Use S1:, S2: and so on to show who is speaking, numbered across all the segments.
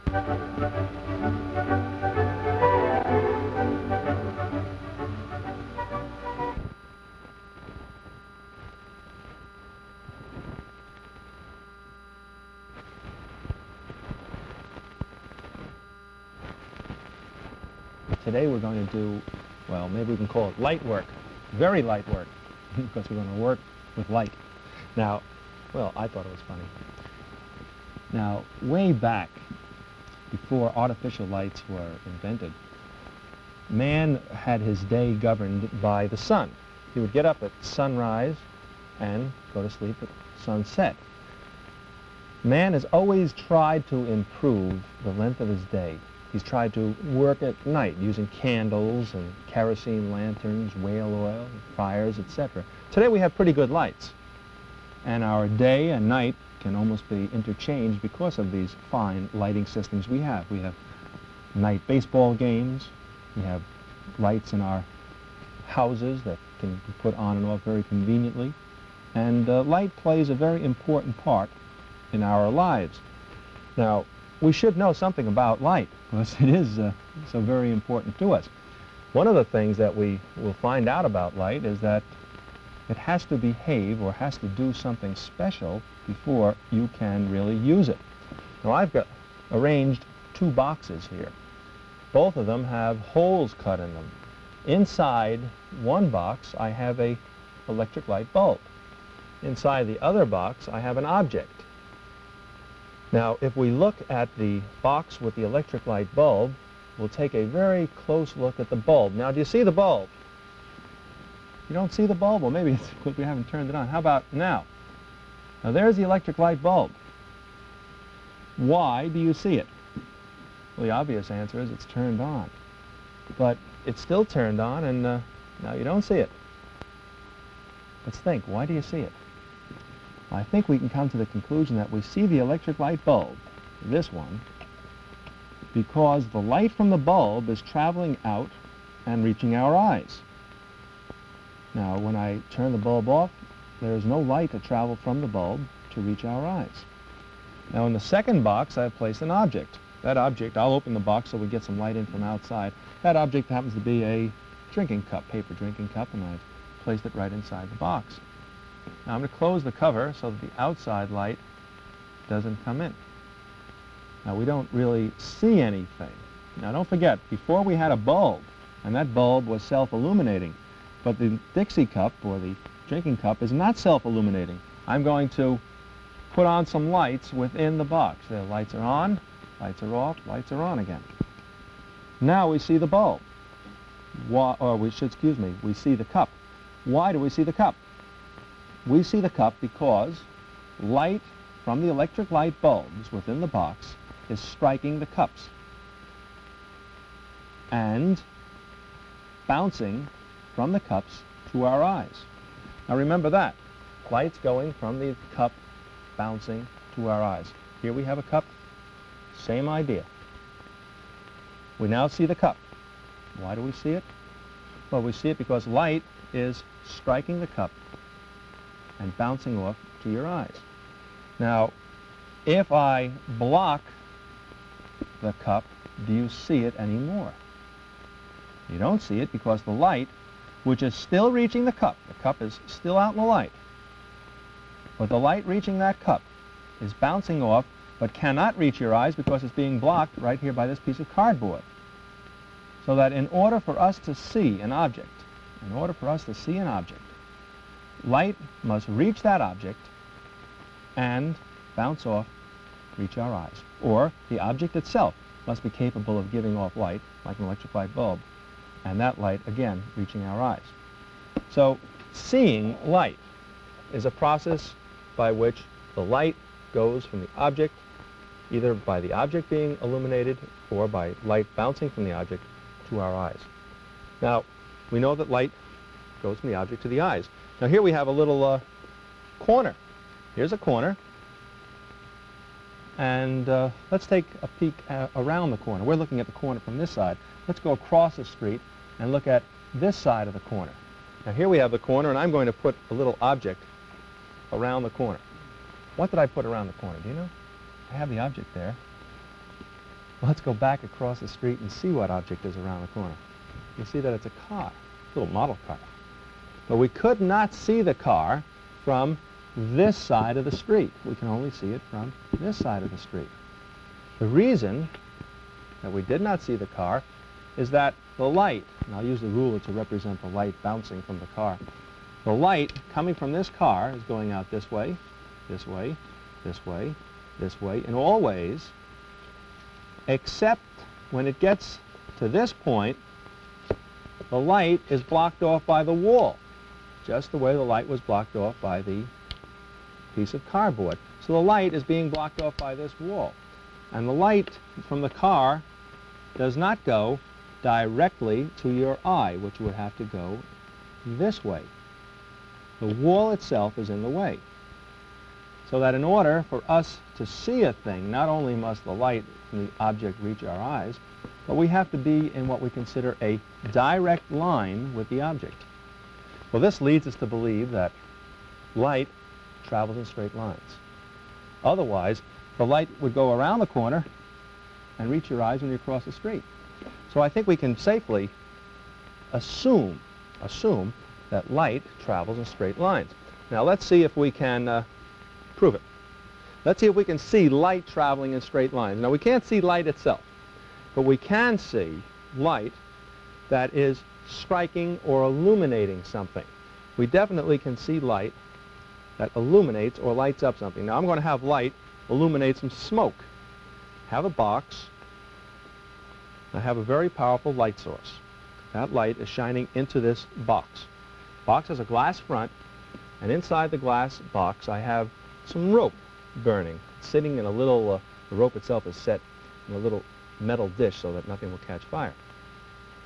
S1: Today we're going to do, well, maybe we can call it light work, very light work, because we're going to work with light. Now, well, I thought it was funny. Now, way back, before artificial lights were invented, man had his day governed by the sun. He would get up at sunrise and go to sleep at sunset. Man has always tried to improve the length of his day. He's tried to work at night using candles and kerosene lanterns, whale oil, fires, etc. Today we have pretty good lights, and our day and night can almost be interchanged because of these fine lighting systems we have. We have night baseball games, we have lights in our houses that can be put on and off very conveniently, and light plays a very important part in our lives. Now, we should know something about light, because it is so very important to us. One of the things that we will find out about light is that it has to behave or has to do something special before you can really use it. Now, I've got arranged two boxes here. Both of them have holes cut in them. Inside one box, I have a electric light bulb. Inside the other box, I have an object. Now, if we look at the box with the electric light bulb, we'll take a very close look at the bulb. Now, do you see the bulb? You don't see the bulb? Well, maybe it's because we haven't turned it on. How about now? Now, there's the electric light bulb. Why do you see it? Well, the obvious answer is it's turned on. But it's still turned on, and now you don't see it. Let's think. Why do you see it? I think we can come to the conclusion that we see the electric light bulb, this one, because the light from the bulb is traveling out and reaching our eyes. Now, when I turn the bulb off, there is no light to travel from the bulb to reach our eyes. Now, in the second box, I've placed an object. That object, I'll open the box so we get some light in from outside. That object happens to be a drinking cup, paper drinking cup, and I've placed it right inside the box. Now I'm going to close the cover so that the outside light doesn't come in. Now we don't really see anything. Now don't forget, before we had a bulb, and that bulb was self-illuminating, but the Dixie cup, or the drinking cup, is not self-illuminating. I'm going to put on some lights within the box. The lights are on, lights are off, lights are on again. Now we see the bulb. We see the cup. Why do we see the cup? We see the cup because light from the electric light bulbs within the box is striking the cups and bouncing from the cups to our eyes. Now remember that. Light's going from the cup, bouncing to our eyes. Here we have a cup, same idea. We now see the cup. Why do we see it? Well, we see it because light is striking the cup and bouncing off to your eyes. Now, if I block the cup, do you see it anymore? You don't see it because the light, which is still reaching the cup is still out in the light, but the light reaching that cup is bouncing off but cannot reach your eyes because it's being blocked right here by this piece of cardboard. So that in order for us to see an object, light must reach that object and bounce off, reach our eyes. Or the object itself must be capable of giving off light, like an electric light bulb, and that light, again, reaching our eyes. So seeing light is a process by which the light goes from the object, either by the object being illuminated or by light bouncing from the object to our eyes. Now, we know that light goes from the object to the eyes. Now here we have a little corner. Here's a corner. And let's take a peek around the corner. We're looking at the corner from this side. Let's go across the street and look at this side of the corner. Now here we have the corner, and I'm going to put a little object around the corner. What did I put around the corner? Do you know? I have the object there. Let's go back across the street and see what object is around the corner. You see that it's a car, a little model car. But we could not see the car from this side of the street. We can only see it from this side of the street. The reason that we did not see the car is that the light, and I'll use the ruler to represent the light bouncing from the car. The light coming from this car is going out this way, this way, this way, this way, in all ways, except when it gets to this point, the light is blocked off by the wall, just the way the light was blocked off by the piece of cardboard. So the light is being blocked off by this wall. And the light from the car does not go directly to your eye, which would have to go this way. The wall itself is in the way. So that in order for us to see a thing, not only must the light from the object reach our eyes, but we have to be in what we consider a direct line with the object. Well, this leads us to believe that light travels in straight lines. Otherwise, the light would go around the corner and reach your eyes when you cross the street. So I think we can safely assume that light travels in straight lines. Now let's see if we can prove it. Let's see if we can see light traveling in straight lines. Now we can't see light itself, but we can see light that is striking or illuminating something. We definitely can see light that illuminates or lights up something. Now I'm going to have light illuminate some smoke. Have a box. I have a very powerful light source. That light is shining into this box. Box has a glass front, and inside the glass box I have some rope burning, sitting in a little, the rope itself is set in a little metal dish so that nothing will catch fire.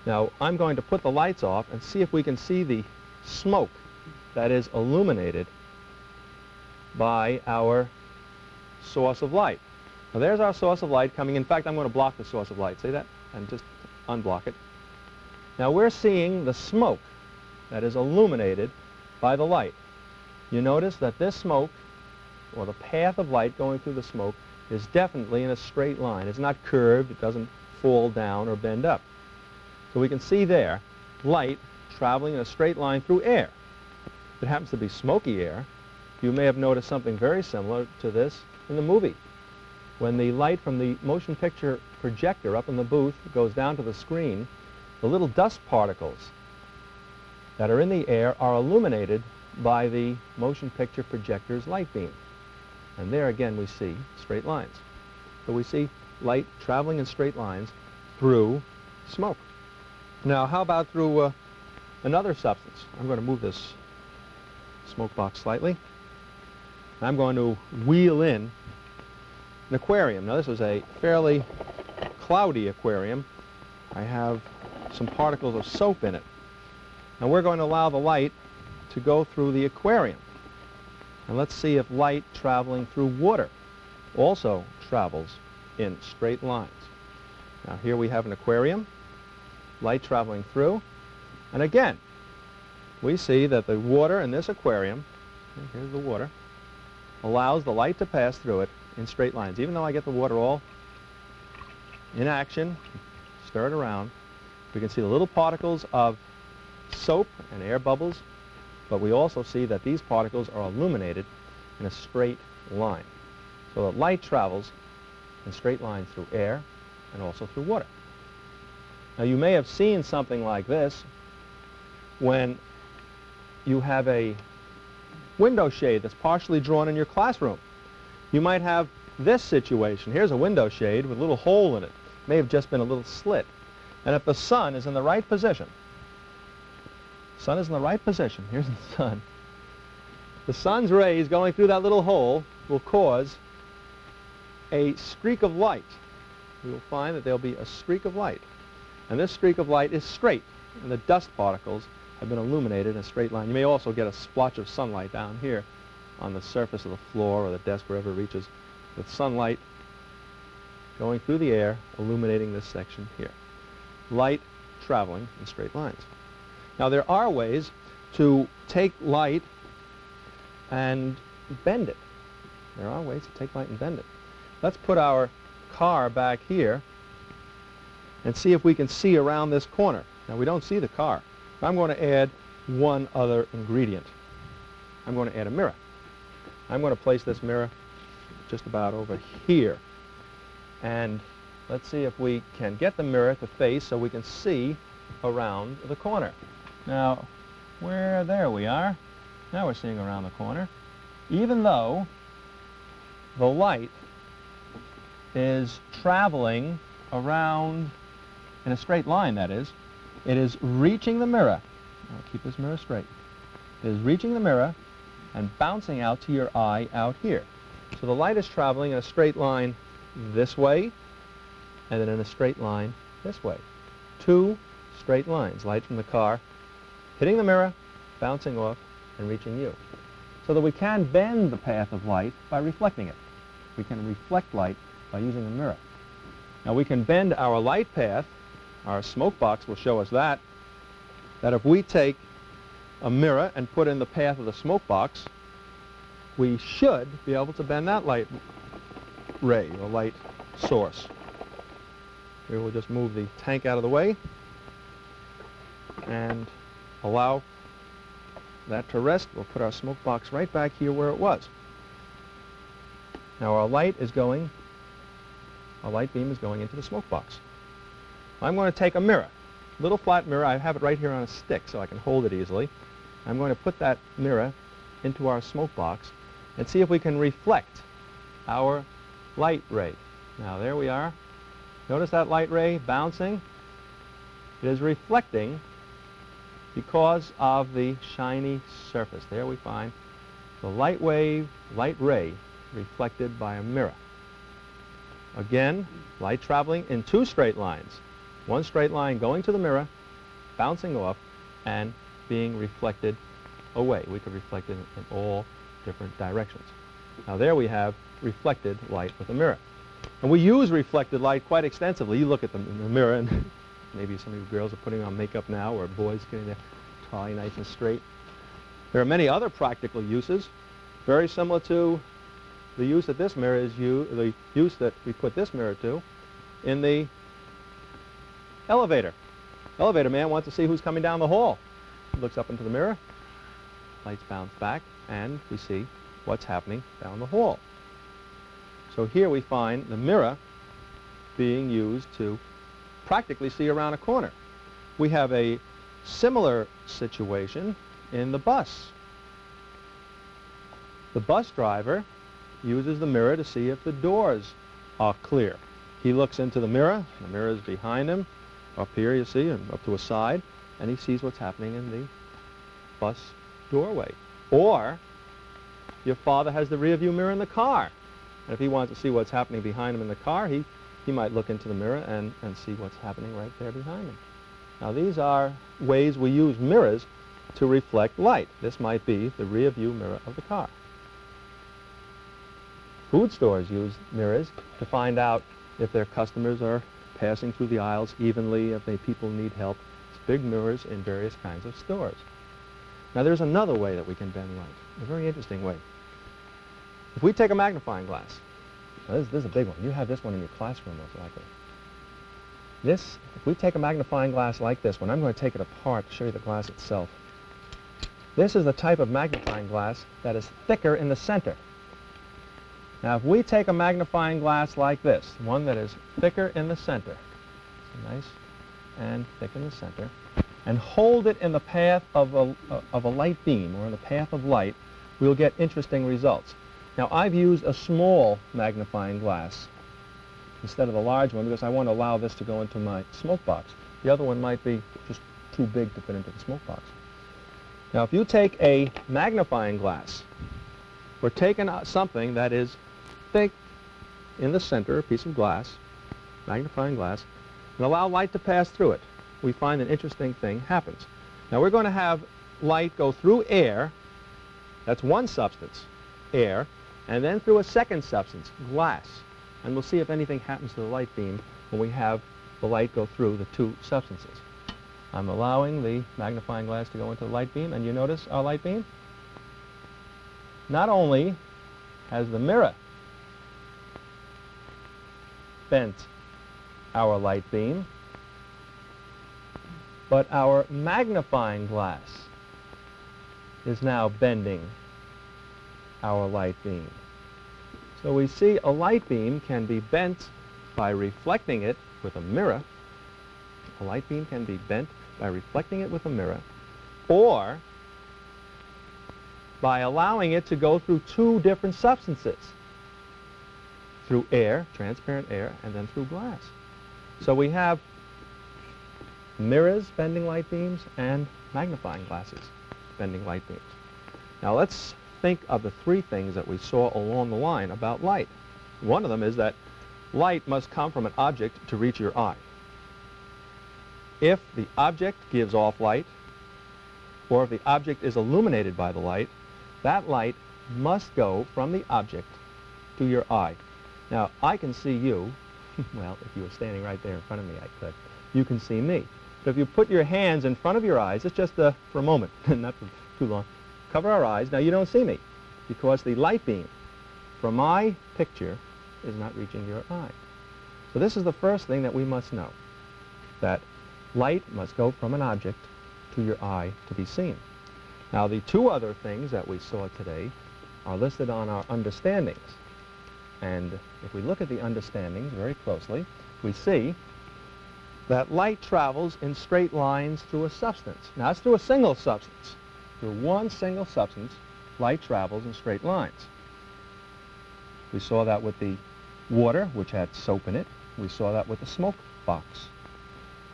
S1: Now I'm going to put the lights off and see if we can see the smoke that is illuminated by our source of light. Now there's our source of light coming. In fact, I'm going to block the source of light. See that? And just unblock it. Now we're seeing the smoke that is illuminated by the light. You notice that this smoke, or the path of light going through the smoke, is definitely in a straight line. It's not curved. It doesn't fall down or bend up. So we can see there light traveling in a straight line through air. If it happens to be smoky air, you may have noticed something very similar to this in the movie. When the light from the motion picture projector up in the booth goes down to the screen, the little dust particles that are in the air are illuminated by the motion picture projector's light beam. And there again we see straight lines. So we see light traveling in straight lines through smoke. Now how about through another substance? I'm going to move this smoke box slightly. I'm going to wheel in an aquarium. Now this is a fairly cloudy aquarium. I have some particles of soap in it. Now we're going to allow the light to go through the aquarium. And let's see if light traveling through water also travels in straight lines. Now here we have an aquarium, light traveling through, and again we see that the water in this aquarium, here's the water, allows the light to pass through it in straight lines. Even though I get the water all in action, stir it around, we can see the little particles of soap and air bubbles, but we also see that these particles are illuminated in a straight line. So that light travels in straight lines through air and also through water. Now you may have seen something like this when you have a window shade that's partially drawn in your classroom. You might have this situation. Here's a window shade with a little hole in it. It may have just been a little slit. And if the sun is in the right position, here's the sun's rays going through that little hole will cause a streak of light. We will find that there'll be a streak of light. And this streak of light is straight, and the dust particles have been illuminated in a straight line. You may also get a splotch of sunlight down here on the surface of the floor or the desk, wherever it reaches, with sunlight going through the air, illuminating this section here. Light traveling in straight lines. Now there are ways to take light and bend it. There are ways to take light and bend it. Let's put our car back here and see if we can see around this corner. Now we don't see the car. I'm going to add one other ingredient. I'm going to add a mirror. I'm going to place this mirror just about over here. And let's see if we can get the mirror to face so we can see around the corner. Now, there we are. Now we're seeing around the corner. Even though the light is traveling around in a straight line, that is, it is reaching the mirror. I'll keep this mirror straight. It is reaching the mirror and bouncing out to your eye out here. So the light is traveling in a straight line this way, and then in a straight line this way. Two straight lines, light from the car, hitting the mirror, bouncing off, and reaching you. So that we can bend the path of light by reflecting it. We can reflect light by using a mirror. Now we can bend our light path. Our smoke box will show us that if we take a mirror and put in the path of the smoke box, we should be able to bend that light ray or light source. We will just move the tank out of the way and allow that to rest. We'll put our smoke box right back here where it was. Now our light beam is going into the smoke box. I'm going to take a mirror, little flat mirror. I have it right here on a stick so I can hold it easily. I'm going to put that mirror into our smoke box and see if we can reflect our light ray. Now there we are. Notice that light ray bouncing? It is reflecting because of the shiny surface. There we find the light ray reflected by a mirror. Again, light traveling in two straight lines. One straight line going to the mirror, bouncing off, and being reflected away. We could reflect it in all different directions. Now there we have reflected light with a mirror. And we use reflected light quite extensively. You look at the mirror, and maybe some of you girls are putting on makeup now, or boys getting their tie nice and straight. There are many other practical uses, very similar to the use that this mirror is the use that we put this mirror to in the elevator. Elevator man wants to see who's coming down the hall. He looks up into the mirror, lights bounce back, and we see what's happening down the hall. So here we find the mirror being used to practically see around a corner. We have a similar situation in the bus. The bus driver uses the mirror to see if the doors are clear. He looks into the mirror is behind him, up here you see, and up to a side, and he sees what's happening in the bus doorway. Or your father has the rear view mirror in the car. And if he wants to see what's happening behind him in the car, he might look into the mirror and see what's happening right there behind him. Now these are ways we use mirrors to reflect light. This might be the rear view mirror of the car. Food stores use mirrors to find out if their customers are passing through the aisles evenly, if people need help. It's big mirrors in various kinds of stores. Now there's another way that we can bend light, a very interesting way. If we take a magnifying glass, now this is a big one. You have this one in your classroom most likely. If we take a magnifying glass like this one, I'm going to take it apart to show you the glass itself. This is the type of magnifying glass that is thicker in the center. Now if we take a magnifying glass like this, one that is thicker in the center, nice and thick in the center, and hold it in the path of a light beam, or in the path of light, we'll get interesting results. Now I've used a small magnifying glass instead of the large one because I want to allow this to go into my smoke box. The other one might be just too big to fit into the smoke box. Now if you take a magnifying glass, we're taking something that is thick in the center, a piece of glass, magnifying glass, and allow light to pass through it. We find an interesting thing happens. Now we're going to have light go through air, that's one substance, air, and then through a second substance, glass. And we'll see if anything happens to the light beam when we have the light go through the two substances. I'm allowing the magnifying glass to go into the light beam, and you notice our light beam? Not only has the mirror bent our light beam, but our magnifying glass is now bending our light beam. So we see a light beam can be bent by reflecting it with a mirror. A light beam can be bent by reflecting it with a mirror, or by allowing it to go through two different substances, through air, transparent air, and then through glass. So we have mirrors bending light beams and magnifying glasses bending light beams. Now let's think of the three things that we saw along the line about light. One of them is that light must come from an object to reach your eye. If the object gives off light, or if the object is illuminated by the light, that light must go from the object to your eye. Now, I can see you. Well, if you were standing right there in front of me, I could. You can see me. But if you put your hands in front of your eyes, it's just for a moment, not for too long, cover our eyes. Now, you don't see me because the light beam from my picture is not reaching your eye. So this is the first thing that we must know, that light must go from an object to your eye to be seen. Now, the two other things that we saw today are listed on our understandings. And if we look at the understandings very closely, we see that light travels in straight lines through a substance. Now, it's through a single substance. Through one single substance, light travels in straight lines. We saw that with the water, which had soap in it. We saw that with the smoke box.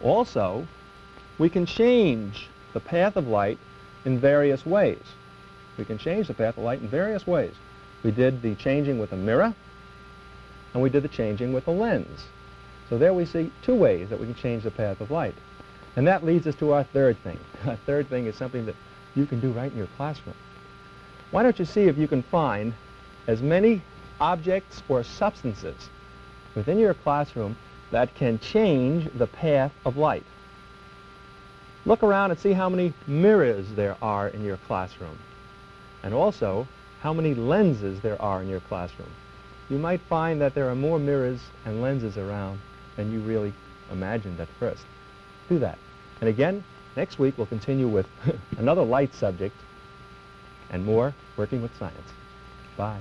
S1: Also, we can change the path of light in various ways. We can change the path of light in various ways. We did the changing with a mirror, and we did the changing with a lens. So there we see two ways that we can change the path of light. And that leads us to our third thing. Our third thing is something that you can do right in your classroom. Why don't you see if you can find as many objects or substances within your classroom that can change the path of light. Look around and see how many mirrors there are in your classroom, and also how many lenses there are in your classroom. You might find that there are more mirrors and lenses around than you really imagined at first. Do that. And again, next week we'll continue with another light subject and more working with science. Bye.